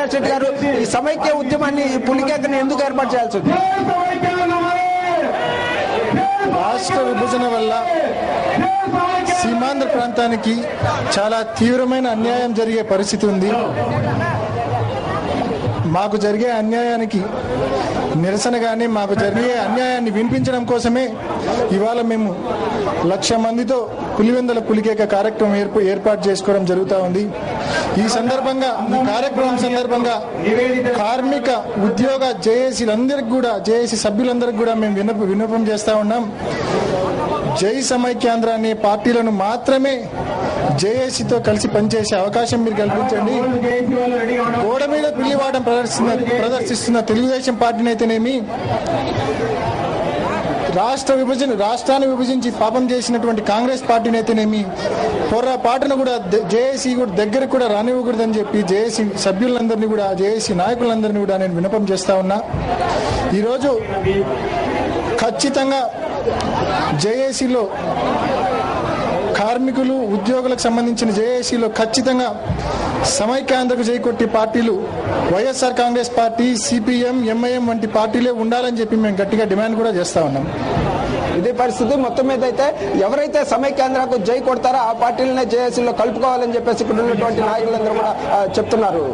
అవినాష్ రెడ్డి గారు, ఈ సమైక్య ఉద్యమాన్ని పులికేతను ఎందుకు ఏర్పాటు చేయాల్సి ఉంది? రాష్ట్ర విభజన వల్ల సీమాంధ్ర ప్రాంతానికి చాలా తీవ్రమైన అన్యాయం జరిగే పరిస్థితి ఉంది. మాకు జరిగే అన్యాయానికి నిరసనగానే మాకు జరిగే అన్యాయాన్ని వినిపించడం కోసమే ఇవాళ మేము 1,00,000 మందితో పులివెందుల పులికేక కార్యక్రమం ఏర్పాటు చేసుకోవడం జరుగుతూ ఉంది. ఈ కార్యక్రమం సందర్భంగా కార్మిక ఉద్యోగ జేఏసీలందరికీ కూడా, జేఏసీ సభ్యులందరికీ కూడా మేము విన్నపం చేస్తూ ఉన్నాం. జై సమైక్యాంధ్ర అనే పార్టీలను మాత్రమే జేఏసీతో కలిసి పనిచేసే అవకాశం మీరు కల్పించండి. గోడ మీద పిల్లివాటం ప్రదర్శిస్తున్న తెలుగుదేశం పార్టీని అయితేనేమి, రాష్ట్రాన్ని విభజించి పాపం చేసినటువంటి కాంగ్రెస్ పార్టీని అయితేనేమి, పొర్రపాటును కూడా జేఏసీ దగ్గరకు కూడా రానివ్వకూడదని చెప్పి జేఏసీ సభ్యులందరినీ కూడా, జేఏసీ నాయకులందరినీ కూడా నేను విన్నపం చేస్తా ఉన్నా. ఈరోజు ఖచ్చితంగా జేఏసీలో కార్మికులు, ఉద్యోగులకు సంబంధించిన జేఏసీలో ఖచ్చితంగా సమైక్యాంధ్రకు జైకొట్టి పార్టీలు YSR Congress party, CPM, MIM వంటి పార్టీలే ఉండాలని చెప్పి మేము గట్టిగా డిమాండ్ కూడా చేస్తా ఉన్నాం. ఇదే పరిస్థితి. మొత్తం మీద అయితే ఎవరైతే సమైక్యాంధ్రకు జై కొడతారో ఆ పార్టీలనే జేఏసీలో కలుపుకోవాలని చెప్పేసి ఇక్కడ ఉన్నటువంటి నాయకులందరూ కూడా చెప్తున్నారు.